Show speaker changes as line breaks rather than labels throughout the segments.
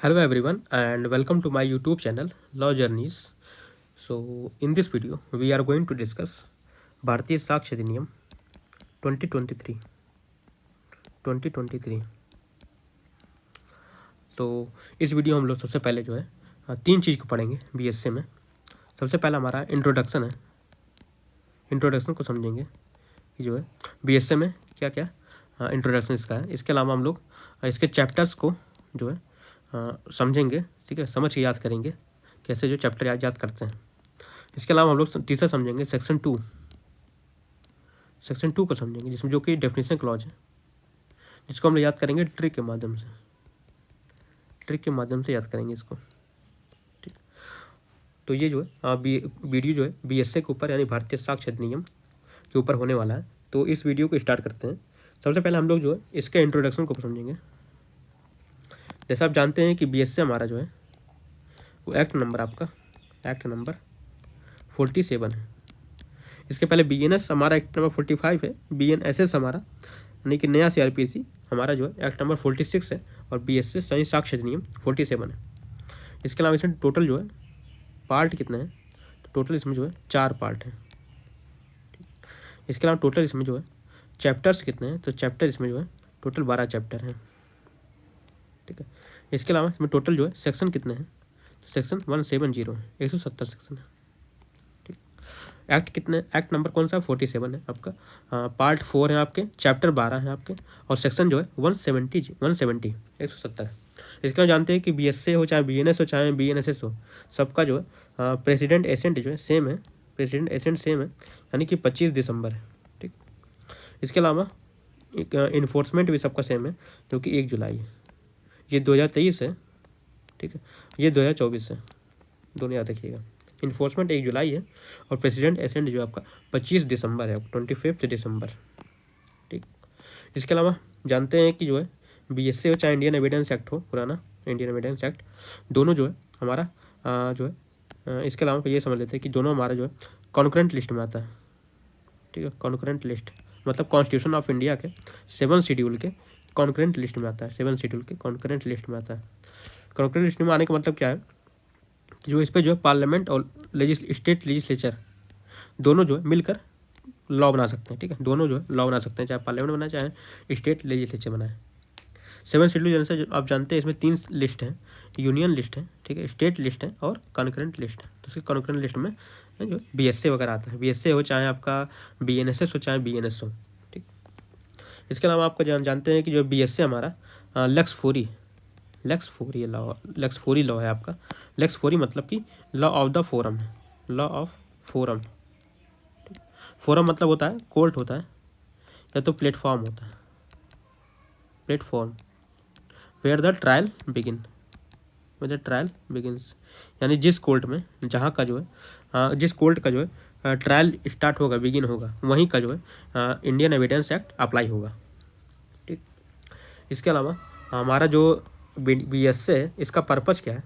Hello everyone and welcome to my YouTube channel Law Journeys. So in this video we are going to discuss भारतीय साक्ष्य अधिनियम 2023। तो इस video हम लोग सबसे पहले जो है तीन चीज़ को पढ़ेंगे बीएसए में। सबसे पहला हमारा इंट्रोडक्शन है, इंट्रोडक्शन को समझेंगे कि जो है बीएसए में क्या क्या इंट्रोडक्शन इसका है। इसके अलावा हम लोग इसके चैप्टर्स को जो है समझेंगे, ठीक है, समझ के याद करेंगे कैसे जो चैप्टर याद करते हैं। इसके अलावा हम लोग तीसरा समझेंगे सेक्शन टू को समझेंगे, जिसमें जो कि डेफिनेशन क्लॉज है, जिसको हम लोग याद करेंगे ट्रिक के माध्यम से याद करेंगे इसको, ठीक। तो ये जो है वीडियो जो है बीएसए के ऊपर यानी भारतीय साक्ष्य अधिनियम के ऊपर होने वाला है। तो इस वीडियो को स्टार्ट करते हैं। सबसे पहले हम लोग जो है इसके इंट्रोडक्शन को समझेंगे। जैसे आप जानते हैं कि बीएसए हमारा जो है वो एक्ट नंबर 47 है। इसके पहले बीएनएस हमारा एक्ट नंबर 45 है, बीएनएसएस हमारा यानी कि नया सीआरपीसी हमारा जो है एक्ट नंबर 46 है, और बीएसए संयुक्त साक्ष्य अधिनियम 47 है। इसके अलावा इसमें टोटल जो है पार्ट कितने हैं, तो टोटल इसमें जो है 4 पार्ट हैं। इसके अलावा टोटल इसमें जो है चैप्टर्स कितने हैं, तो चैप्टर इसमें जो है टोटल 12 चैप्टर हैं, ठीक है। इसके अलावा इसमें टोटल जो है सेक्शन कितने हैं, तो सेक्शन 170 है, 170 सेक्शन है, ठीक। एक्ट कितने, एक्ट नंबर कौन सा है, 47 है आपका। पार्ट 4 है आपके, चैप्टर 12 है आपके, और सेक्शन जो है 170 170 है। इसके अलावा जानते हैं कि बीएसए हो चाहे बीएनएस हो चाहे बीएनएसएस हो, सबका जो है प्रेसिडेंट एसेंट जो है सेम है, प्रेसिडेंट एसेंट सेम है, यानी कि 25 दिसंबर है, ठीक। इसके अलावा इन्फोर्समेंट भी सबका सेम है, जो कि 1 जुलाई है। ये 2023 है, ठीक है, ये 2024 है, दोनों याद रखिएगा। इन्फोर्समेंट 1 जुलाई है और प्रेसिडेंट एसेंट जो आपका 25 दिसंबर है, 25 दिसंबर, ठीक। इसके अलावा जानते हैं कि जो है बीएसए हो चाहे इंडियन एविडेंस एक्ट हो, पुराना इंडियन एविडेंस एक्ट, दोनों जो है हमारा जो है इसके अलावा ये समझ लेते हैं कि दोनों हमारा जो है कॉन्करेंट लिस्ट में आता है, ठीक है। कॉन्करेंट लिस्ट मतलब कॉन्स्टिट्यूशन ऑफ इंडिया के 7 शेड्यूल के कॉन्करेंट लिस्ट में आता है, 7 शेड्यूल के कॉन्करेंट लिस्ट में आता है। कॉन्करेंट लिस्ट में आने का मतलब क्या है कि जो इस पर जो है पार्लियामेंट और स्टेट लेजिस्लेचर दोनों जो है मिलकर लॉ बना सकते हैं, ठीक है। दोनों जो है लॉ बना सकते हैं, चाहे पार्लियामेंट बनाए चाहे स्टेट लेजिस्लेचर बनाए। 7 शेड्यूल जैसे आप जानते हैं इसमें 3 लिस्ट है, यूनियन लिस्ट है, ठीक है, स्टेट लिस्ट है और कॉन्करेंट लिस्ट है। तो उसके कॉन्करेंट लिस्ट में जो बीएसए वगैरह आता है, बीएसए हो चाहे आपका बीएनएसएस हो चाहे बीएनएस हो, ठीक। इसके अलावा आपको जानते हैं कि जो बीएसए हमारा लक्स फोरी लॉ है आपका। लक्स फोरी मतलब कि लॉ ऑफ द फोरम है, लॉ ऑफ फोरम। फोरम मतलब होता है कोर्ट होता है या तो प्लेटफॉर्म होता है, platform where the trial begins, यानी जिस कोर्ट में जहाँ का जो है जिस कोर्ट का जो है ट्रायल स्टार्ट होगा, बिगिन होगा, वहीं का जो है इंडियन एविडेंस एक्ट अप्लाई होगा, ठीक। इसके अलावा हमारा जो बीएसए है इसका पर्पज़ क्या है,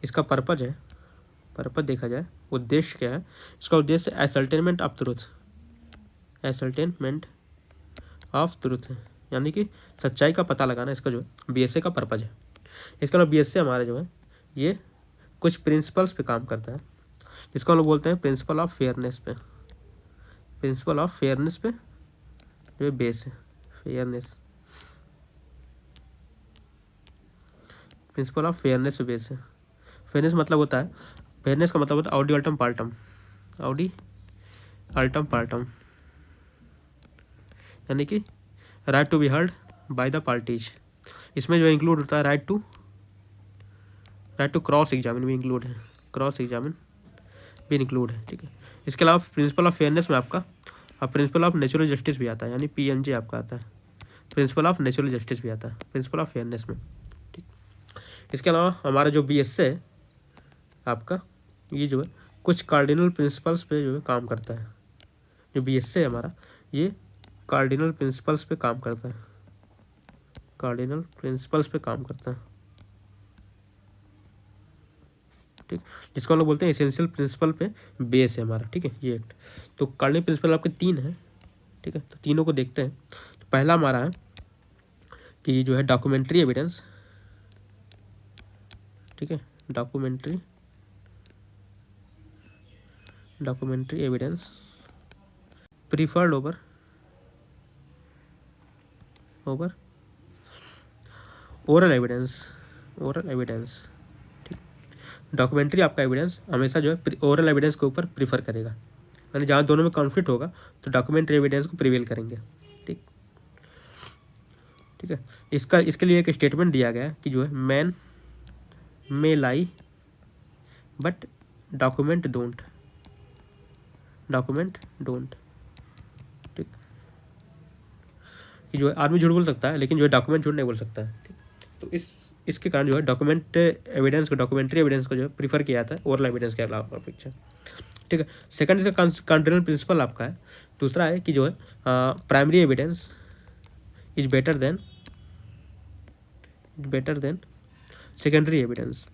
इसका पर्पज़ देखा जाए उद्देश्य क्या है, इसका उद्देश्य एसर्टेनमेंट ऑफ ट्रूथ है, यानी कि सच्चाई का पता लगाना, इसका जो बीएसए का पर्पज़ है। इसके अलावा बीएसए हमारा जो है ये कुछ प्रिंसिपल्स पे काम करता है, जिसको हम लोग बोलते हैं प्रिंसिपल ऑफ फेयरनेस पे जो बेस है, प्रिंसिपल ऑफ फेयरनेस पे बेस है। फेयरनेस मतलब होता है, फेयरनेस का मतलब होता है ऑडी अल्टम पार्टम, यानी कि right to be heard by the parties. इसमें जो इंक्लूड होता है राइट टू क्रॉस एग्जामिन भी इंक्लूड है, ठीक है। इसके अलावा प्रिंसिपल ऑफ फेयरनेस में आपका प्रिंसिपल ऑफ नेचुरल जस्टिस भी आता है, यानी पीएनजे आपका आता है, प्रिंसिपल ऑफ नेचुरल जस्टिस भी आता है प्रिंसिपल ऑफ फेयरनेस में, ठीक। इसके अलावा हमारा जो बीएसए है आपका ये जो है कुछ कार्डिनल प्रिंसिपल्स पे जो है काम करता है। जो बीएसए है हमारा ये कार्डिनल प्रिंसिपल्स पे काम करता है, ठीक, जिसको हम लोग बोलते हैं एसेंशियल प्रिंसिपल पे बेस है हमारा, ठीक है, ये एक्ट। तो कार्डिनल प्रिंसिपल आपके 3 हैं, ठीक है, तो तीनों को देखते हैं। तो पहला हमारा है कि जो है डॉक्यूमेंट्री एविडेंस, ठीक है, documentary evidence preferred over oral evidence. ठीक, डॉक्यूमेंट्री आपका एविडेंस हमेशा जो है ओरल एविडेंस के ऊपर प्रीफर करेगा, यानी जहाँ दोनों में कॉन्फ्लिक्ट होगा तो डॉक्यूमेंट्री एविडेंस को प्रिवेल करेंगे। ठीक है, इसके लिए एक स्टेटमेंट दिया गया है कि जो है man may lie but document don't. ठीक, कि जो है आदमी झूठ बोल सकता है लेकिन जो है डॉक्यूमेंट झूठ नहीं बोल सकता है। ठीक, तो इसके कारण जो है डॉक्यूमेंट्री एविडेंस को जो है प्रीफर किया जाता है ओरल एविडेंस के अलावा अपेक्षा। ठीक है, सेकंड इसका कॉन्टिन्यूअल प्रिंसिपल आपका है। दूसरा है कि जो है primary evidence is better than secondary evidence.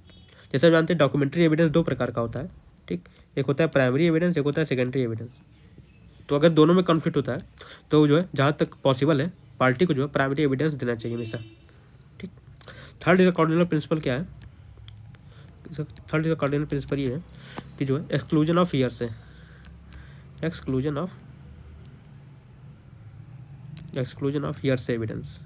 जैसे आप जानते हैं डॉक्यूमेंट्री एविडेंस दो प्रकार का होता है। ठीक, एक होता है प्राइमरी एविडेंस, एक होता है सेकेंडरी एविडेंस। तो अगर दोनों में कॉन्फ्लिक्ट होता है तो जो है जहाँ तक पॉसिबल है पार्टी को जो है प्राइमरी एविडेंस देना चाहिए हमेशा। ठीक, थर्ड इसका कॉर्डिनल प्रिंसिपल क्या है? थर्ड इसका कॉर्डिनल प्रिंसिपल ये है कि जो है एक्सक्लूजन ऑफ हियरसे एविडेंस।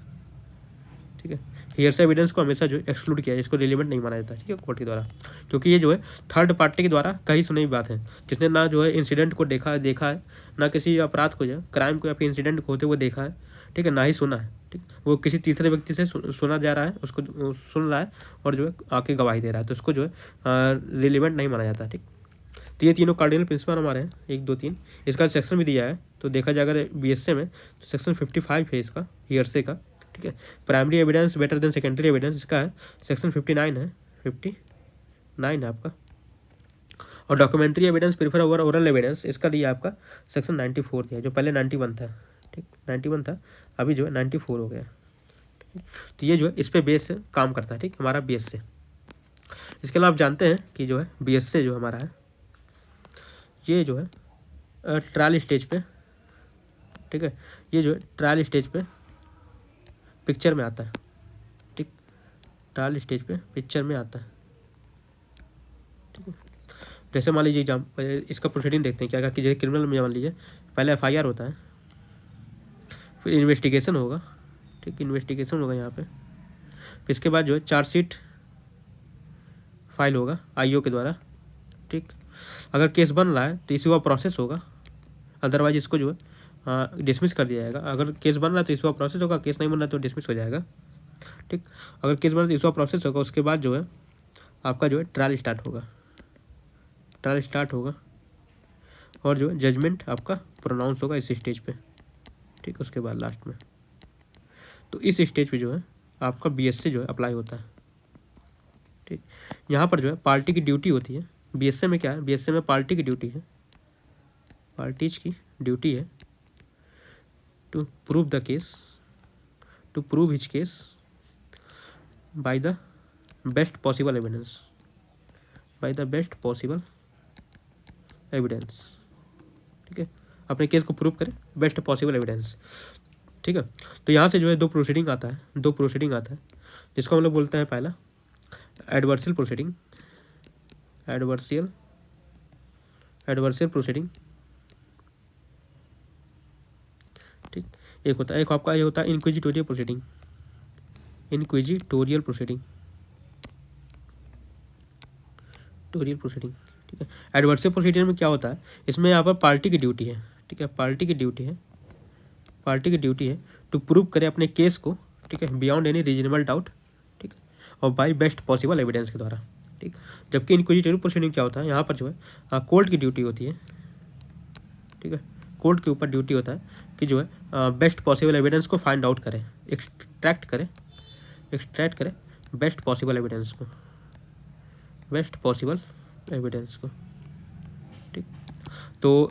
ठीक है, हियरसे एविडेंस को हमेशा जो एक्सक्लूड किया है, इसको रिलेवेंट नहीं माना जाता। ठीक है, कोर्ट के द्वारा, क्योंकि ये जो है थर्ड पार्टी के द्वारा कहीं सुनी हुई बात है, जिसने ना जो है इंसिडेंट को देखा है, ना किसी अपराध को, जो क्राइम को या फिर इंसिडेंट को होते हुए देखा है। ठीक है, ना ही सुना है। ठीक, वो किसी तीसरे व्यक्ति से सुना जा रहा है, उसको सुन रहा है और जो है आके गवाही दे रहा है, तो उसको जो है रिलेवेंट नहीं माना जाता। ठीक, तो ये तीनों कार्डिनल प्रिंसिपल हमारे हैं, 1, 2, 3। इसका सेक्शन भी दिया है, तो देखा जाए अगर BSA में तो सेक्शन 55 है इसका हियरसे का। ठीक है, primary evidence better than secondary evidence इसका है सेक्शन 59 है आपका। और documentary evidence prefer over oral evidence इसका दिया आपका सेक्शन 94 दिया, जो पहले 91 था। ठीक, 91 था, अभी जो है 94 हो गया। तो ये जो है इस पे बेस से काम करता है। ठीक, हमारा BSA। इसके अलावा आप जानते हैं कि जो है BSA जो हमारा है ये जो है ट्रायल स्टेज पे, ठीक है, ये जो है ट्रायल स्टेज पे पिक्चर में आता है। ठीक, ट्रायल स्टेज पे पिक्चर में आता है। ठीक है, जैसे मान लीजिए इसका प्रोसीडिंग देखते हैं क्या कि जैसे क्रिमिनल में मान लीजिए पहले FIR होता है, फिर इन्वेस्टिगेशन होगा। ठीक, इन्वेस्टिगेशन होगा यहाँ पे, फिर इसके बाद जो है चार्जशीट फाइल होगा IO के द्वारा। ठीक, अगर केस बन रहा है तो इशू ऑफ प्रोसेस होगा, अदरवाइज इसको जो है डिसमिस कर दिया जाएगा। अगर केस बन रहा है तो इशू ऑफ प्रोसेस होगा, केस नहीं बन रहा तो डिसमिस हो जाएगा। ठीक, अगर केस बन रहा है तो इशू ऑफ प्रोसेस होगा, उसके बाद जो है आपका जो है ट्रायल स्टार्ट होगा और जो है जजमेंट आपका प्रोनाउंस होगा इस स्टेज पे। ठीक, उसके बाद लास्ट में, तो इस स्टेज पे जो है आपका BSA जो है अप्लाई होता है। ठीक, यहाँ पर जो है पार्टी की ड्यूटी होती है। BSA में क्या है? BSA में पार्टी की ड्यूटी है, to prove his case by the best possible evidence. ठीक है, अपने केस को प्रूव करे बेस्ट पॉसिबल एविडेंस। ठीक है, तो यहाँ से जो है दो प्रोसीडिंग आता है, जिसको हम लोग बोलते हैं पहला एडवर्सियल प्रोसीडिंग। ठीक, एक आपका ये होता है इंक्विजिटोरियल प्रोसीडिंग। ठीक है, एडवर्सियल प्रोसीडिंग में क्या होता है, इसमें यहाँ पर पार्टी की ड्यूटी है। ठीक है, पार्टी की ड्यूटी है टू प्रूव करे अपने केस को। ठीक है, बियॉन्ड एनी रीजनेबल डाउट। ठीक है, और बाय बेस्ट पॉसिबल एविडेंस के द्वारा। ठीक, जबकि इंक्विजिटोरियल प्रोसीडिंग क्या होता है, यहाँ पर जो है कोर्ट की ड्यूटी होती है। ठीक है, कोर्ट के ऊपर ड्यूटी होता है कि जो है बेस्ट पॉसिबल एविडेंस को फाइंड आउट करे, एक्सट्रैक्ट करे बेस्ट पॉसिबल एविडेंस को। ठीक, तो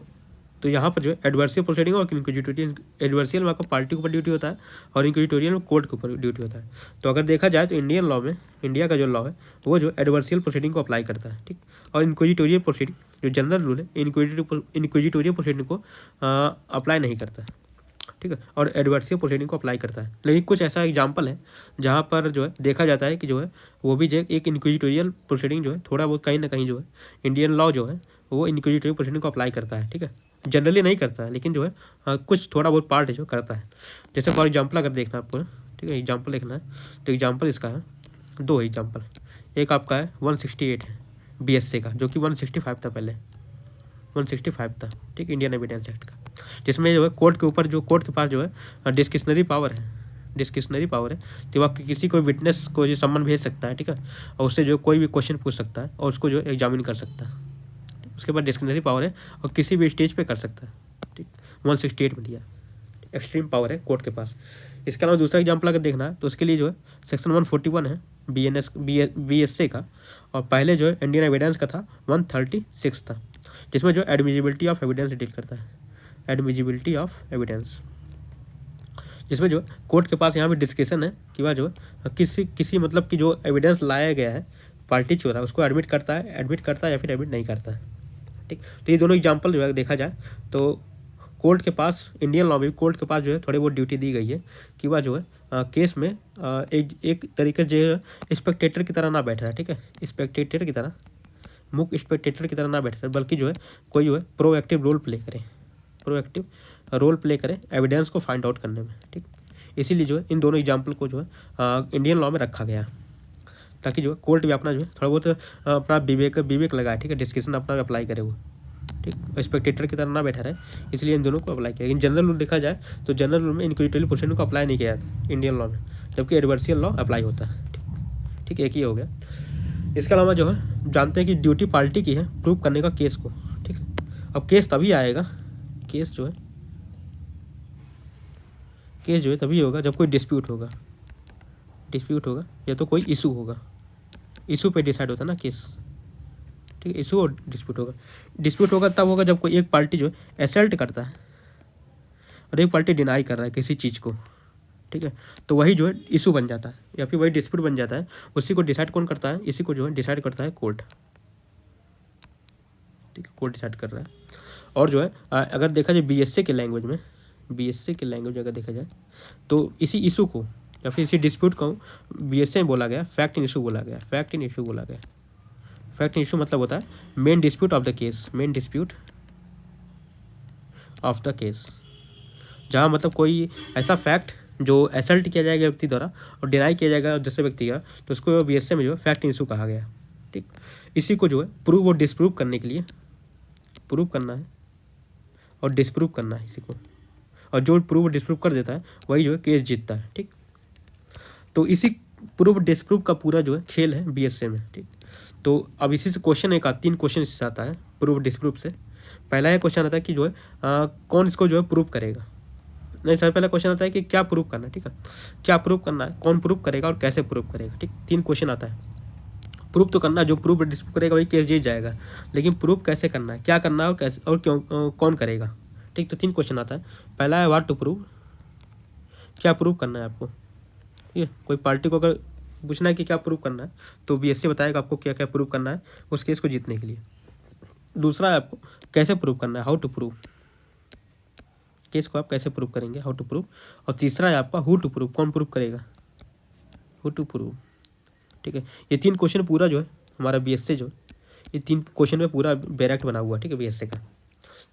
यहाँ पर जो है एडवर्सियल प्रोसीडिंग और इंक्विजिटोरियल, एडवर्सियल में आपका पार्टी के ऊपर ड्यूटी होता है और इंक्विजिटोरियल में कोर्ट के ऊपर ड्यूटी होता है। तो अगर देखा जाए तो इंडियन लॉ में, इंडिया का जो लॉ है वो जो एडवर्सियल प्रोसीडिंग को अप्लाई करता है। ठीक, और इंक्विजिटोरियल प्रोसीडिंग जो जनरल रूल है, इंक्विजिटोरियल प्रोसीडिंग को अप्लाई नहीं करता है। ठीक है, और एडवर्सियल प्रोसीडिंग को अप्लाई करता है। लेकिन कुछ ऐसा एग्जाम्पल है जहाँ पर जो है देखा जाता है कि जो है वो भी जो एक इंक्विजिटोरियल प्रोसीडिंग जो है थोड़ा बहुत कहीं ना कहीं जो है इंडियन लॉ जो है वो इंक्विजिटोरियल प्रोसीडिंग को अप्लाई करता है। ठीक है, जनरली नहीं करता है, लेकिन जो है कुछ थोड़ा बहुत पार्ट है जो करता है। जैसे फॉर एग्जाम्पल अगर देखना है आपको, ठीक है, एग्जाम्पल देखना है तो एग्जाम्पल इसका है, दो एग्जाम्पल। एक आपका है 168 है BSA का, जो कि 165 था पहले, 165 था, ठीक, इंडियन एविडेंस एक्ट का, जिसमें जो है कोर्ट के ऊपर जो कोर्ट के पास जो है डिस्क्रिशनरी पावर है, डिस्क्रिशनरी पावर है, तो वह किसी को विटनेस को जो सम्मन भेज सकता है, ठीक है, और उससे जो कोई भी क्वेश्चन पूछ सकता है और उसको जो एग्जामिन कर सकता है, उसके पास डिस्क्रिशनरी पावर है और किसी भी स्टेज पे कर सकता है। ठीक, 168 में दिया, एक्सट्रीम पावर है कोर्ट के पास। इसके अलावा दूसरा एग्जाम्पल अगर देखना है तो उसके लिए जो है सेक्शन 141 है BSA का, और पहले जो है इंडियन एविडेंस का था 136 था, जिसमें जो एडमिजिबिलिटी ऑफ एविडेंस डील करता है, एडमिजिबिलिटी ऑफ एविडेंस, जिसमें जो कोर्ट के पास यहाँ पे डिस्कशन है कि वह जो किसी मतलब कि जो एविडेंस लाया गया है पार्टी चोरा उसको एडमिट करता है या फिर एडमिट नहीं करता है। ठीक, तो ये दोनों एग्जाम्पल जो है देखा जाए तो कोर्ट के पास, इंडियन लॉ में कोर्ट के पास जो है थोड़ी बहुत ड्यूटी दी गई है कि वह जो है केस में एक तरीके जो है स्पेक्टेटर की तरह ना बैठ रहा है। ठीक है, स्पेक्टेटर की तरह, मुख्य स्पेक्टेटर की तरह ना बैठ रहा है, बल्कि जो है कोई जो है प्रोएक्टिव रोल प्ले करे एविडेंस को फाइंड आउट करने में। ठीक, इसीलिए जो है इन दोनों एग्जाम्पल को जो है इंडियन लॉ में रखा गया, ताकि जो है कोर्ट भी अपना जो है थोड़ा बहुत अपना विवेक लगाए। ठीक है, डिस्कशन अपना अप्लाई करे वो, ठीक, स्पेक्टेटर की तरह ना बैठा रहे, इसलिए इन दोनों को अप्लाई किया। लेकिन जनरल रूल देखा जाए तो जनरल रूल में इंक्विजिटोरियल प्रोसीडिंग को अप्लाई नहीं किया जाता इंडियन लॉ में, जबकि एडवर्सियल लॉ अप्लाई होता है। ठीक, एक ही हो गया। इसके अलावा जो है जानते हैं कि ड्यूटी पार्टी की है प्रूव करने का केस को। ठीक है, अब केस तभी आएगा, केस जो है तभी होगा जब कोई डिस्प्यूट होगा या तो कोई इशू होगा, इशू पे डिसाइड होता है ना केस। ठीक है, इशू और डिस्प्यूट होगा तब होगा जब कोई एक पार्टी जो है एसल्ट करता है और एक पार्टी डिनाई कर रहा है किसी चीज़ को। ठीक है, तो वही जो है इशू बन जाता है या फिर वही डिस्प्यूट बन जाता है। उसी को डिसाइड कौन करता है? इसी को जो है डिसाइड करता है कोर्ट। ठीक है, कोर्ट डिसाइड कर रहा है। और जो है अगर देखा जाए BSA के लैंग्वेज में, अगर देखा जाए तो इसी इशू को या फिर इसी डिस्प्यूट को BSA में बोला गया फैक्ट इन इशू बोला गया। फैक्ट इन इशू मतलब होता है main dispute of the case, जहाँ मतलब कोई ऐसा फैक्ट जो असल्ट किया जाएगा व्यक्ति द्वारा और डिनाई किया जाएगा दूसरे व्यक्ति का, तो उसको BSA में जो है फैक्ट इन इशू कहा गया। ठीक, इसी को जो है प्रूव और डिस्प्रूव करने के लिए प्रूव करना है और डिस्प्रूव करना है इसी को, और जो प्रूव और डिस्प्रूव कर देता है वही जो है केस जीतता है। ठीक, तो इसी प्रूव डिस्प्रूव का पूरा जो है खेल है BSA में। ठीक, तो अब इसी से क्वेश्चन एक 3 क्वेश्चन इससे आता है प्रूव डिस्प्रूव से। पहला यह क्वेश्चन आता है कि जो है कौन इसको जो है प्रूव करेगा। नहीं, सबसे पहला क्वेश्चन आता है कि क्या प्रूव करना है। ठीक है, क्या प्रूव करना है, कौन प्रूव करेगा और कैसे प्रूव करेगा। ठीक, 3 क्वेश्चन आता है। प्रूव तो करना, जो प्रूव डिस्प्रूव करेगा वही केस जीत जाएगा, लेकिन प्रूव कैसे करना है, क्या करना है और कैसे और क्यों, कौन करेगा। ठीक, तो 3 क्वेश्चन आता है। पहला है व्हाट टू प्रूव, क्या प्रूव करना है आपको। ठीक है, कोई पार्टी को अगर पूछना है कि क्या प्रूव करना है तो BSA बताएगा आपको क्या क्या प्रूव करना है उस केस को जीतने के लिए। दूसरा है आपको कैसे प्रूव करना है, हाउ टू प्रूव, केस को आप कैसे प्रूव करेंगे, हाउ टू प्रूव। और तीसरा है आपका हु टू प्रूव, कौन प्रूव करेगा, हु टू प्रूव। ठीक है, ये 3 क्वेश्चन पूरा जो है हमारा BSA जो ये 3 क्वेश्चन पे पूरा बैरेक्ट बना हुआ है। ठीक है, BSA का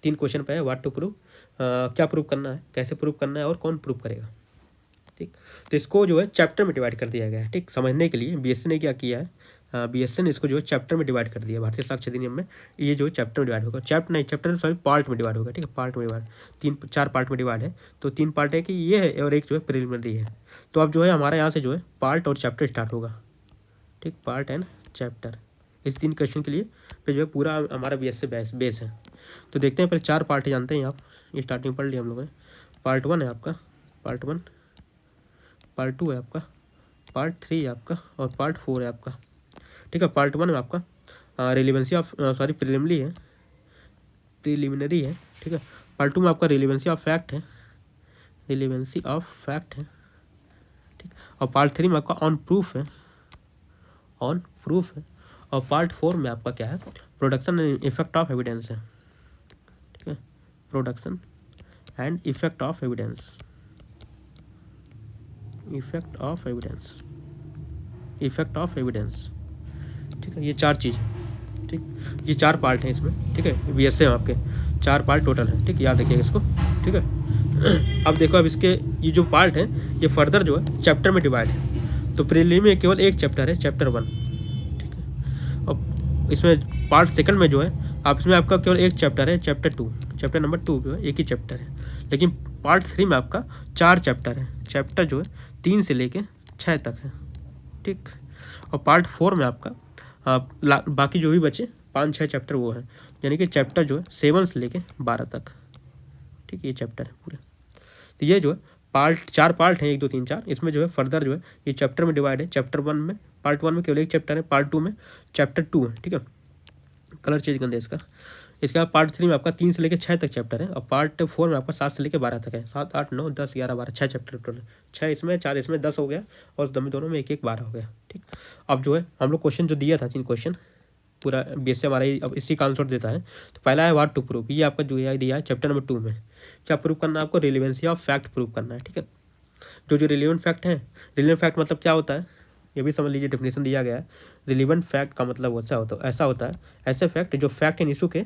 3 क्वेश्चन पे है व्हाट टू प्रूव, क्या प्रूव करना है, कैसे प्रूव करना है और कौन प्रूव करेगा। ठीक, तो इसको जो है चैप्टर में डिवाइड कर दिया गया है। ठीक, समझने के लिए BSA ने क्या किया है, BSA ने इसको जो है चैप्टर में डिवाइड कर दिया। भारतीय साक्ष्य अधिनियम में ये जो है चैप्टर में डिवाइड होगा, चैप्टर पार्ट में डिवाइड होगा। ठीक है, पार्ट में डिवाइड 4 पार्ट में डिवाइड है। तो 3 पार्ट है कि ये है और एक जो है प्रिलिमिनरी है। तो अब जो है हमारा यहाँ से जो है पार्ट और चैप्टर स्टार्ट होगा। ठीक, पार्ट एंड चैप्टर, इस 3 क्वेश्चन के लिए फिर जो है पूरा हमारा BSA बेस है। तो देखते हैं, पहले 4 पार्ट जानते हैं आप, ये स्टार्टिंग पढ़ लिया हम लोगों ने। पार्ट 1 है आपका, पार्ट 1, पार्ट 2 है आपका, पार्ट 3 है आपका और पार्ट 4 है आपका। ठीक है, पार्ट 1 में आपका रिलेवेंसी ऑफ प्रिलिमिनरी है। ठीक है, पार्ट 2 में आपका रिलेवेंसी ऑफ फैक्ट है, ठीक, और पार्ट 3 में आपका ऑन प्रूफ है, और पार्ट 4 में आपका क्या है, production and effect of evidence है। ठीक है, production and effect of evidence, effect of evidence, effect of evidence. ठीक है, ये 4 चीज़, ठीक, ये 4 पार्ट हैं इसमें। ठीक है, बीएसए में आपके 4 पार्ट टोटल हैं। ठीक, याद रखिएगा इसको। ठीक है, अब देखो, अब इसके ये जो पार्ट हैं ये फर्दर जो है चैप्टर में डिवाइड है। तो प्रीलिम में केवल एक चैप्टर है, चैप्टर 1। ठीक है, अब इसमें पार्ट सेकंड में जो है आप इसमें आपका केवल एक चैप्टर है, चैप्टर 2, चैप्टर नंबर 2 जो है एक ही चैप्टर है। लेकिन पार्ट 3 में आपका 4 चैप्टर है, चैप्टर जो है 3 से लेके 6 तक है। ठीक, और पार्ट 4 में आपका बाकी जो भी बचे 5-6 चैप्टर वो हैं, यानी कि चैप्टर जो है 7 से लेके 12 तक। ठीक, ये चैप्टर है पूरे। तो ये जो है पार्ट 4 पार्ट हैं, 1 2 3 4। इसमें जो है फर्दर जो है ये चैप्टर में डिवाइड है। चैप्टर 1 में, पार्ट 1 में केवल एक चैप्टर है, पार्ट 2 में चैप्टर 2 है। ठीक है, कलर चेंज कर दे इसका। इसके बाद पार्ट 3 में आपका 3 से लेकर 6 तक चैप्टर है, और पार्ट 4 में आपका 7 से लेकर 12 तक है। 7 8 9 10 11 12 6 चैप्टर टोटल, 6 इसमें 4 इसमें 10 हो गया, और दोनों में 1 1 12 हो गया। ठीक, अब जो है हम लोग क्वेश्चन जो दिया था 3 क्वेश्चन पूरा बीएससी हमारा अब इसी का आंसर देता है। तो पहला है व्हाट टू प्रूव, ये आपका जो है दिया है चैप्टर नंबर 2 में। क्या प्रूव करना है आपको? रिलेवेंसी ऑफ फैक्ट प्रूव करना है। ठीक है, जो रिलेवेंट फैक्ट है, रिलेवेंट फैक्ट मतलब क्या होता है ये भी समझ लीजिए, डेफिनेशन दिया गया है। रिलेवेंट फैक्ट का मतलब ऐसा होता है ऐसे फैक्ट जो फैक्ट एंड इशू के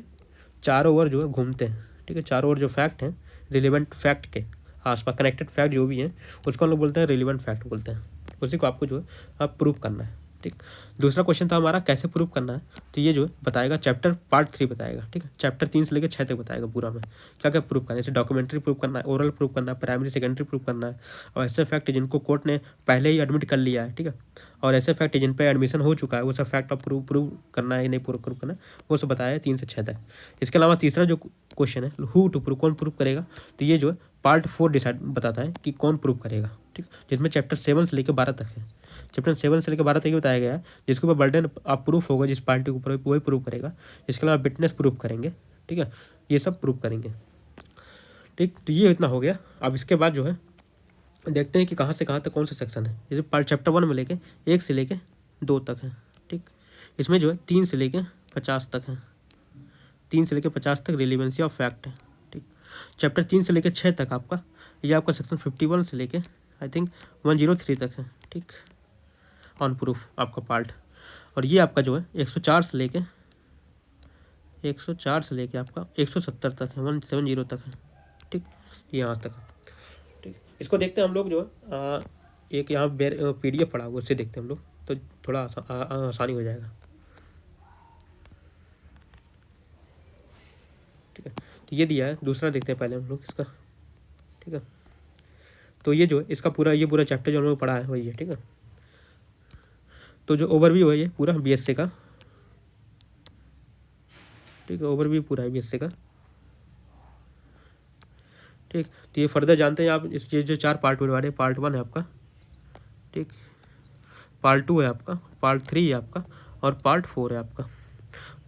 चारों ओर जो है घूमते हैं। ठीक है, चारों ओर जो फैक्ट हैं रिलेवेंट फैक्ट के आसपास कनेक्टेड फैक्ट जो भी हैं उसको हम लोग बोलते हैं रिलेवेंट फैक्ट बोलते हैं। उसी को आपको जो है आप प्रूव करना है। ठीक, दूसरा क्वेश्चन था हमारा कैसे प्रूव करना है। तो ये जो है बताएगा चैप्टर पार्ट 3 बताएगा। ठीक है, चैप्टर 3 से लेकर 6 तक बताएगा पूरा में क्या क्या प्रूव करना है। जैसे डॉक्यूमेंट्री प्रूव करना है, ओरल प्रूव करना है, प्राइमरी सेकेंडरी प्रूव करना है, और ऐसे फैक्ट जिनको कोर्ट ने पहले ही एडमिट कर लिया है। ठीक है, और ऐसे फैक्ट जिन पर एडमिशन हो चुका है वो सब फैक्ट आप प्रूव करना है, नहीं प्रूव करना है, वो सब बताया है 3 से 6 तक। इसके अलावा तीसरा जो क्वेश्चन है हु टू प्रूव, कौन प्रूव करेगा। तो ये जो है पार्ट 4 डिसाइड बताता है कि कौन प्रूव करेगा। ठीक, जिसमें चैप्टर 7 से लेकर 12 तक है। चैप्टर 7 से लेकर 12 तक बताया गया है जिसके ऊपर बर्डन आप प्रूफ होगा, जिस पार्टी के ऊपर वही प्रूव करेगा। इसके अलावा विटनेस प्रूफ करेंगे। ठीक है, ये सब प्रूव करेंगे। ठीक, तो ये इतना हो गया। अब इसके बाद जो है देखते हैं कि कहाँ से कहाँ तक कौन सा सेक्शन है। जैसे पार्ट चैप्टर 1 में लेके 1 से लेके 2 तक है। ठीक, इसमें जो है 3 से लेके 50 तक है, 3 से लेके 50 तक रिलेवेंसी ऑफ फैक्ट है। ठीक, चैप्टर 3 से लेके 6 तक आपका ये आपका सेक्शन 51 से लेके आई थिंक 103 तक है। ठीक, ऑन प्रूफ आपका पार्ट। और ये आपका जो है 104 से लेके आपका 170 तक है, 170 तक है। ठीक, ये यहाँ तक है। ठीक, इसको देखते हैं हम लोग जो है एक यहाँ PDF पढ़ा हुआ उससे देखते हैं हम लोग, तो थोड़ा आसानी हो जाएगा। ठीक है, तो ये दिया है। दूसरा देखते हैं पहले हम लोग इसका। ठीक है, तो ये जो है इसका पूरा पूरा चैप्टर जो हम लोग पढ़ा है वही है। ठीक है, तो जो ओवरव्यू है ये पूरा बीएससी का। ठीक है, ओवरव्यू पूरा है बीएससी का। ठीक, तो ये फर्दर जानते हैं आप ये जो 4 पार्ट में डिवाइड है। पार्ट 1 है आपका, ठीक, पार्ट 2 है आपका, पार्ट 3 है आपका, और पार्ट 4 है आपका।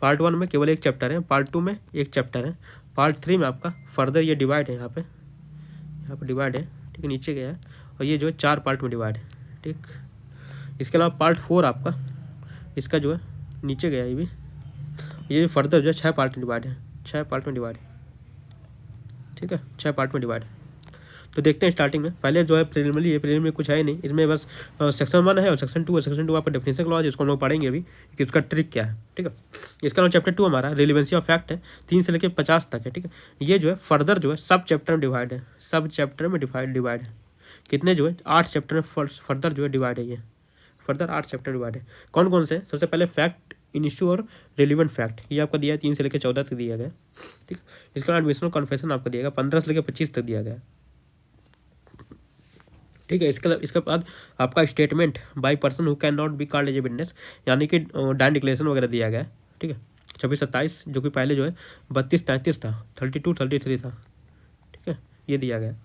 पार्ट 1 में केवल एक चैप्टर है, पार्ट 2 में एक चैप्टर है, पार्ट 3 में आपका फर्दर ये डिवाइड है, यहाँ पे डिवाइड है। ठीक है, नीचे गया है, और ये जो है 4 पार्ट में डिवाइड है। ठीक, इसके अलावा पार्ट 4 आपका इसका जो है नीचे गया, ये फर्दर जो है 6 पार्ट में डिवाइड है, 6 पार्ट में डिवाइड है। ठीक है, 6 पार्ट में डिवाइड है। तो देखते हैं स्टार्टिंग में पहले जो है प्रीलिमिनरी है, प्रीलिमिनरी में कुछ है नहीं, इसमें बस सेक्शन 1 है और सेक्शन 2 है। सेक्शन 2 आपका डेफिनेशन क्लॉज है, इसको हम लोग पढ़ेंगे अभी कि उसका ट्रिक क्या है। ठीक है, इसका नाम चैप्टर 2 हमारा रिलेवेंसी ऑफ फैक्ट है, 3 से लेकर 50 तक है। ठीक है, ये जो है फर्दर जो है सब चैप्टर में डिवाइड है, सब चैप्टर में डिवाइड है। कितने जो है 8 चैप्टर में फर्दर जो है डिवाइड है, ये फर्दर 8 चैप्टर डिवाइड है। कौन कौन से? सबसे पहले फैक्ट इन इशू और रिलेवेंट फैक्ट, ये आपका दिया है 3 से लेकर 14 तक दिया गया। ठीक, इसका एडमिशनल कन्फेशन आपको दिया गया 15 से लेकर 25 तक दिया गया। ठीक है, इसके बाद आपका statement by person who can not be called as a witness, यानी कि डायन डिक्लेरेशन वगैरह दिया गया है। ठीक है, 26-27 जो कि पहले जो है 32-33 था, 32-33 था। ठीक है, ये दिया गया।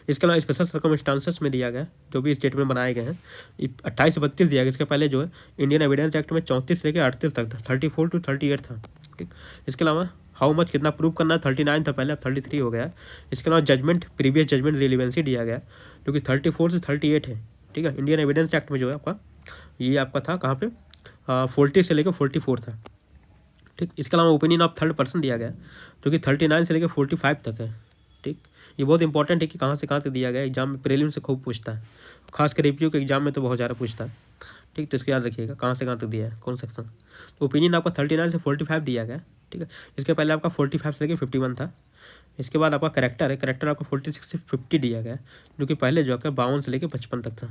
इसके अलावा स्पेशल सर्कमस्टांसेस में दिया गया, जो भी स्टेटमेंट बनाए गए हैं 28 से 32 दिया गया। इसके पहले जो है इंडियन एविडेंस एक्ट में 34 से लेकर 38 तक था, 34 to 38 था। ठीक, इसके अलावा हाउ मच कितना प्रूव करना है 39 था पहले, अब 33 हो गया। इसके अलावा जजमेंट प्रीवियस जजमेंट रिलेवेंसी दिया गया, जो कि 34 से 38 है। ठीक है, इंडियन एविडेंस एक्ट में जो है आपका ये आपका था कहाँ पे 40 से लेकर 44 था। ठीक, इसके अलावा ओपिनियन ऑफ थर्ड पर्सन दिया गया, जो कि 39 से लेकर 45 तक है। ठीक, ये बहुत इंपॉर्टेंट है कि कहाँ से कहाँ तक दिया गया है। एग्जाम में प्रीलिम से खूब पूछता है, खासकर रिव्यू के एग्जाम में तो बहुत ज़्यादा पूछता है। ठीक, तो इसको याद रखिएगा कहाँ से कहाँ तक दिया है, कौन सेक्शन। तो ओपिनियन आपका 39 से 45 दिया गया है। ठीक है, इसके पहले आपका 45 से लेकर 51 था। इसके बाद आपका करेक्टर है, करेक्टर आपका 46 से 50 दिया गया है, जो कि पहले जो आपका 52 से लेकर 55 तक था।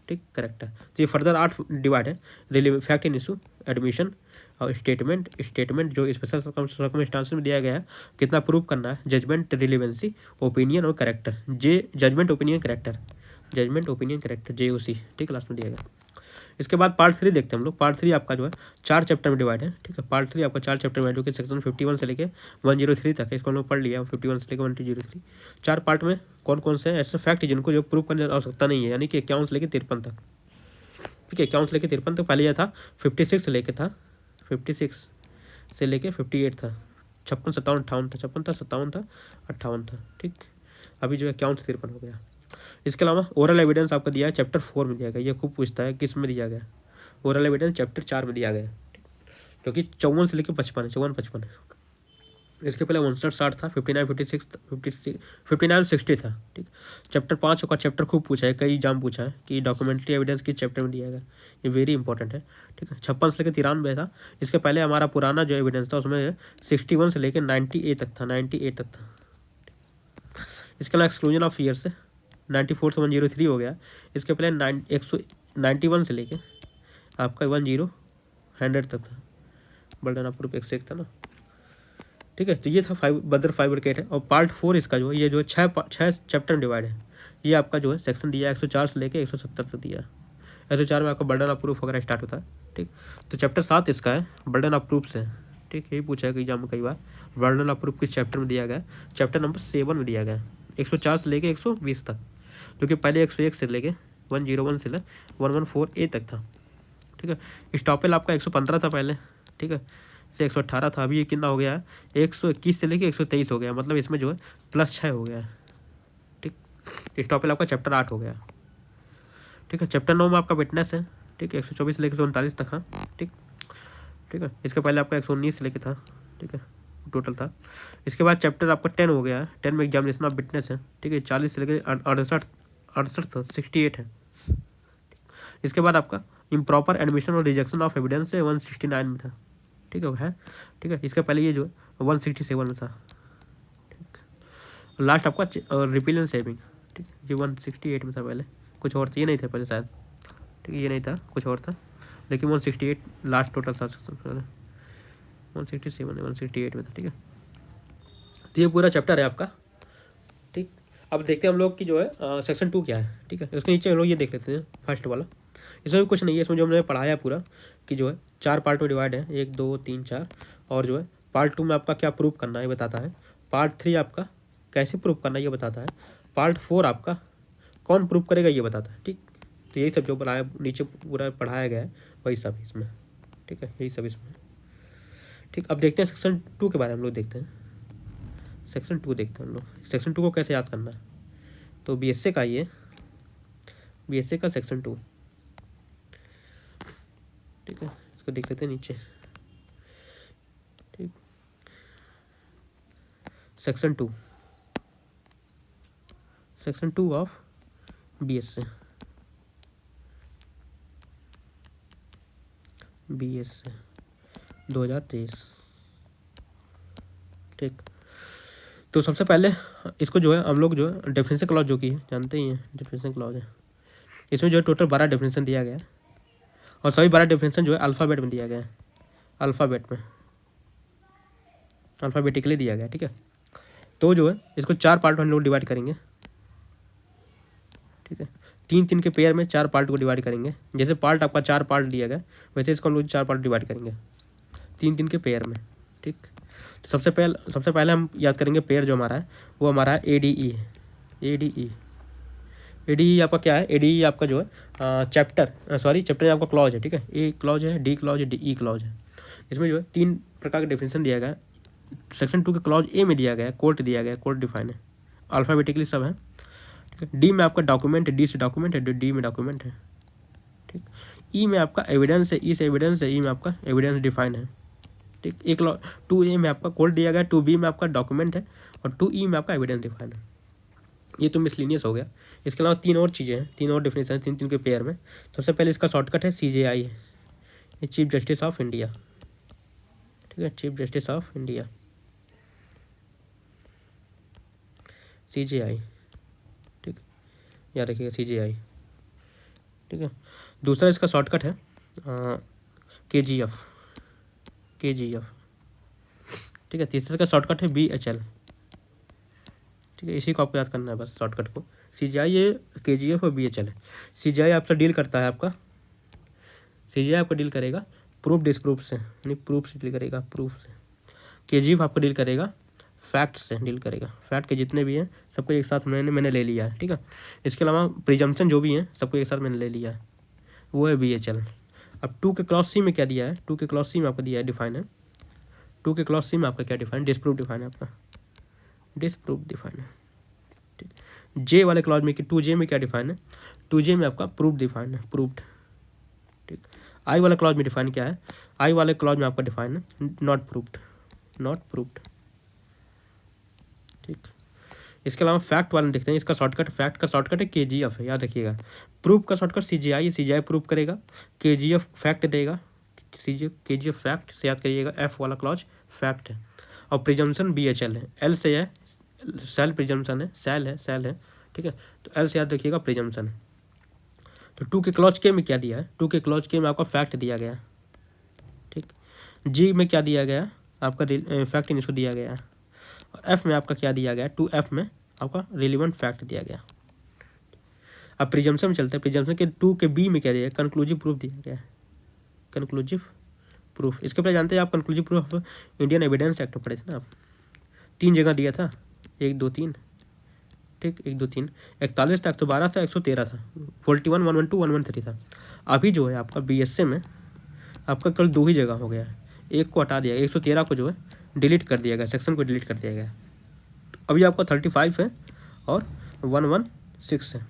ठीक, करेक्टर। तो ये फर्दर 8 डिवाइड है। रिलीव फैक्ट इन इशू, एडमिशन और स्टेटमेंट। स्टेटमेंट जो स्पेशल सर्कमस्टांस में दिया गया है, कितना प्रूव करना है, जजमेंट, रिलीवेंसी, ओपिनियन और character. Judgment, opinion, character, judgment, opinion, character, JOC। ठीक, लास्ट में दिया गया। इसके बाद पार्ट 3 देखते हैं हम लोग। पार्ट 3 आपका जो है 4 चैप्टर में डिवाइड है। ठीक है, पार्ट 3 आपका 4 चैप्टर में, जो कि सेक्शन 51 से लेकर 103 तक है। इसको हम लोग पढ़ लिया, 51 से लेकर 1203। 4 पार्ट में कौन कौन से ऐसे फैक्ट जिनको जो प्रूव करने की आवश्यकता नहीं है, यानी कि 51 से लेकर 53 तक। ठीक है, 51 से लेकर 53 तक। पहले यह था 56 से लेकर था 56 से लेकर 58 था, 56, 57, 58 था, 56 था, 57 था, 58 था। ठीक, अभी जो है 51 से 53 हो गया। इसके अलावा ओरल एविडेंस आपका दिया है चैप्टर 4 में दिया गया। ये खूब पूछता है किस में दिया गया। ओरल एविडेंस चैप्टर 4 में दिया गया, जो कि 54 से लेकर 55 है, 54, 55 है। इसके पहले 59, 60 था, 59, 56, 59, 60 था। ठीक, चैप्टर 5 का चैप्टर खूब पूछा है, कई एग्जाम पूछा है कि डॉक्यूमेंट्री एविडेंस किस चैप्टर में दिया गया। ये वेरी इंपॉर्टेंट है। ठीक है, 56 से लेकर 93 था। इसके पहले हमारा पुराना जो एविडेंस था उसमें 61 से लेकर 98 तक था, 98 तक था। इसके अलावा एक्सक्लूजन ऑफ ईयर से 94 से 103 हो गया। इसके पहले 191 से लेके आपका 100 तक था। बर्डन ऑफ प्रूफ 101 था ना। ठीक है, तो ये था बदर फाइब्रिकेट है। और पार्ट 4 इसका जो है, ये जो है 6 चैप्टर में डिवाइड है। ये आपका जो है सेक्शन दिया 104 से लेके 170 तक दिया। 104 में आपका बर्डन ऑफ प्रूफ वगैरह स्टार्ट होता है। ठीक, तो चैप्टर 7 इसका है, बर्डन ऑफ प्रूफ से। ठीक, यही पूछा है कि एग्जाम में कई बार, बर्डन ऑफ प्रूफ किस चैप्टर में दिया गया। चैप्टर नंबर 7 में दिया गया, 104 से लेके 120 तक, जो कि पहले 101 से लेके 101 से 114A तक था। ठीक है, स्टॉपेल आपका 115 था पहले। ठीक है, से 118 था। अभी ये कितना हो गया है, 121 से लेके 123 हो गया, मतलब इसमें जो है +6 हो गया है। ठीक, स्टॉपेल आपका चैप्टर 8 हो गया। ठीक है, चैप्टर 9 में आपका विटनेस है। ठीक है, 124 से लेकर 139 तक था। ठीक, ठीक है, इसके पहले आपका 119 से लेके था। ठीक है, टोटल था। इसके बाद चैप्टर आपका 10 हो गया है। 10 में एग्जामिनेशन ऑफ विटनेस है। ठीक है, 40 से लेकर 68 था, 68 है। इसके बाद आपका इम्प्रॉपर एडमिशन और रिजेक्शन ऑफ एविडेंस है 169 में था। ठीक है। ठीक है, इसका पहले ये जो 167 में था। ठीक, लास्ट आपका रिपील एंड सेविंग। ठीक, ये 168 में था पहले, कुछ और था, ये नहीं था पहले शायद। ठीक है, ये नहीं था, कुछ और था, लेकिन 168 लास्ट टोटल था। 167 168 में था। ठीक है, तो ये पूरा चैप्टर है आपका। ठीक, अब देखते हैं हम लोग कि जो है सेक्शन 2 क्या है। ठीक है, उसके नीचे हम लोग ये देख लेते हैं फर्स्ट वाला। इसमें भी कुछ नहीं है, इसमें जो हमने पढ़ाया पूरा कि जो है 4 पार्ट में डिवाइड है, 1 2 3 4। और जो है पार्ट 2 में आपका क्या प्रूव करना है ये बताता है। पार्ट 3 आपका कैसे प्रूव करना है ये बताता है। पार्ट 4 आपका कौन प्रूव करेगा ये बताता है। ठीक, तो यही सब जो पढ़ाया नीचे पूरा पढ़ाया गया है वही सब इसमें। ठीक है, यही सब इसमें। ठीक, अब देखते हैं सेक्शन 2 के बारे में हम लोग देखते हैं। सेक्शन 2 देखते हैं हम लोग। सेक्शन 2 को कैसे याद करना है, तो BSA का ये BSA का सेक्शन 2। ठीक है, इसको देख लेते हैं नीचे। ठीक, section 2, section 2 of BSA। BSA 2023। ठीक, तो सबसे पहले इसको जो है हम लोग जो है डेफिनेशन क्लॉज जो कि जानते ही हैं, डेफिनेशन क्लॉज है। इसमें जो है टोटल 12 डेफिनेशन दिया गया है, और सभी 12 डेफिनेशन जो है अल्फ़ाबेट में दिया गया है, अल्फ़ाबेट में, अल्फ़ाबेटिकली दिया गया है। ठीक है, तो जो है इसको 4 पार्ट में हम लोग डिवाइड करेंगे। ठीक है, 3-3 के पेयर में 4 पार्ट को डिवाइड करेंगे। जैसे पार्ट आपका 4 पार्ट दिया गया, वैसे इसको हम लोग 4 पार्ट डिवाइड करेंगे 3-3 के पेयर में। ठीक, तो सबसे पहले हम याद करेंगे पेयर जो हमारा है वो हमारा है ADE है। ADE आपका क्या है, ADE आपका जो है चैप्टर आपका क्लॉज है। ठीक है, A क्लॉज है, D क्लॉज है, E क्लॉज है। इसमें जो है 3 प्रकार का डेफिनेशन दिया गया है। सेक्शन 2 के क्लॉज A में दिया गया है, कोर्ट दिया गया है, कोर्ट डिफाइन है, अल्फ़ाबेटिकली सब है। ठीक है, D में आपका डॉक्यूमेंट है, D से डॉक्यूमेंट है, D में डॉक्यूमेंट है। ठीक, E में आपका एविडेंस है, E से एविडेंस है, E में आपका एविडेंस डिफाइन है। ठीक, 2A में आपका कोड दिया गया है, 2B में आपका डॉक्यूमेंट है, और 2E में आपका एविडेंस डिफाइन है। ये तो मिसलिनियस हो गया। इसके अलावा 3 और चीज़ें हैं, 3 और डेफिनेशन है, 3 के पेयर में। सबसे पहले इसका शॉर्टकट है CJI है, ये चीफ जस्टिस ऑफ इंडिया, ठीक है, chief justice of India, CJI, ठीक, याद रखिएगा CJI, ठीक है। दूसरा इसका शॉर्टकट है KGF, ठीक है। तीसरा इसका शॉर्टकट है BHL, ठीक है। इसी को आपको याद करना है बस शॉर्टकट को। CJI ये KGF और BHL है। CJI आपसे डील करता है आपका, CJI आपको डील करेगा प्रूफ डिसप्रूफ से, यानी प्रूफ से डील करेगा, प्रूफ से। KGF आपको डील करेगा फैक्ट से, डील करेगा फैक्ट के जितने भी हैं सबको एक साथ मैंने ले लिया है, ठीक है। इसके अलावा प्रिजम्पशन जो भी हैं सबको एक साथ मैंने ले लिया है, वो है BHL। अब 2 के क्लॉज C में क्या दिया है, 2 के क्लॉज C में आपको दिया है डिफाइन है, 2 के क्लॉज C में आपका क्या डिफाइन, डिसप्रूफ डिफाइन है आपका, डिसप्रूफ डिफाइन है, ठीक। J वाले क्लॉज में कि 2J में क्या डिफाइन है, 2J में आपका प्रूफ डिफाइन है, प्रूफ्ड, ठीक। I वाला क्लॉज में डिफाइन क्या है, I वाले क्लॉज में आपका डिफाइन है नॉट प्रूफ्ड, नॉट प्रूफ्ड, ठीक। इसके अलावा फैक्ट वाले देखते हैं, इसका शॉर्टकट, फैक्ट का शॉर्टकट है KGF है, याद रखिएगा। प्रूफ का शॉर्टकट CJI, CJI प्रूफ करेगा, KGF फैक्ट देगा, KGF फैक्ट से याद करिएगा, F वाला क्लॉज फैक्ट है। और प्रिजम्पशन BHL है, L से है सेल प्रिजम्पशन है, सेल है, ठीक है। तो L से याद रखिएगा प्रिजम्पशन है। तो 2 के क्लॉज K में क्या दिया है, 2 के क्लॉज K में आपका फैक्ट दिया गया, ठीक। G में क्या दिया गया, आपका फैक्ट इन इशू दिया गया, और F में आपका क्या दिया गया, 2F में आपका रिलेवेंट फैक्ट दिया गया। अब प्रिजम्पशन में चलते हैं, प्रिजम्पशन के 2 के B में क्या दिया है, कंक्लूसिव प्रूफ दिया गया है, कंक्लूसिव प्रूफ। इसके पहले जानते हैं आप conclusive proof Indian evidence act में पढ़े थे ना आप, 3 जगह दिया था, 1 2 3, ठीक, 1 2 3, 41 था, 112 था, 113 था, 41 112 113 था। अभी जो है आपका BSA में आपका कल 2 ही जगह हो गया है, एक को हटा दिया, 113 को जो है डिलीट कर दिया गया, सेक्शन को डिलीट कर दिया गया। अभी आपका 35 है और 116 है,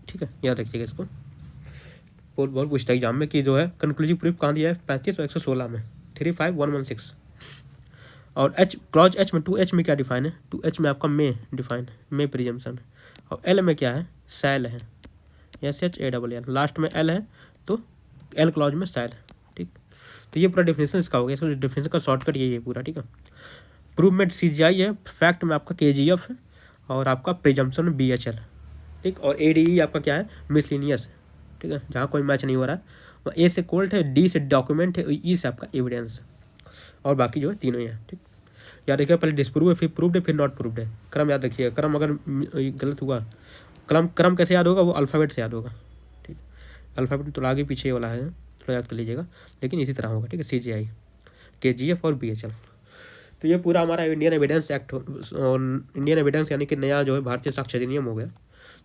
ठीक है, याद रखिएगा इसको। बहुत पूछता है एग्जाम में कि जो है कंक्लूसिव प्रूफ कहाँ दिया है, 35 और 116 में, 35116। और क्लॉज H में 2H में क्या डिफाइन है, 2H में आपका मे डिफाइन है, मे प्रिजम्पशन है। और L में क्या है, सेल है, SHALL, लास्ट में L है तो L क्लॉज में सेल है, ठीक। तो ये पूरा डेफिनेशन इसका हो गया, इसका डेफिनेशन का शॉर्टकट यही है पूरा, ठीक है। प्रूफ में CJI है, फैक्ट में आपका KGF है, और आपका प्रिजम्पशन में BHL है, ठीक। और ADE आपका क्या है, मिसलिनियस है, ठीक है, जहाँ कोई मैच नहीं हो रहा है। और A से कोल्ट है, D से डॉक्यूमेंट है, E से आपका एविडेंस है, और बाकी जो है तीनों ही है, ठीक। याद रखिएगा पहले डिसप्रूव है, फिर प्रूव्ड है, फिर नॉट प्रूव्ड है। क्रम याद रखिएगा, क्रम अगर गलत हुआ, क्रम कैसे याद होगा, वो अल्फ़ाबेट से याद होगा, ठीक। अल्फ़ाबेट तो आगे पीछे वाला है, थोड़ा याद कर लीजिएगा, लेकिन इसी तरह होगा, ठीक है। CJI, KGF और BHL। तो ये पूरा हमारा Indian evidence act, Indian evidence यानी कि नया जो है भारतीय साक्ष्य अधिनियम हो गया।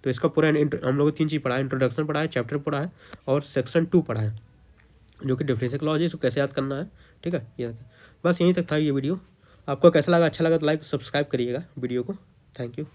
तो इसका पूरा हम लोग 3 चीज़ पढ़ा है, इंट्रोडक्शन पढ़ा है, चैप्टर पढ़ा है, और सेक्शन 2 पढ़ा है, जो कि डिफरेंशियल क्लॉज है, इसको कैसे याद करना है, ठीक है। ये बस यहीं तक था ये वीडियो। आपको कैसा लगा, अच्छा लगा तो लाइक सब्सक्राइब करिएगा वीडियो को। Thank you.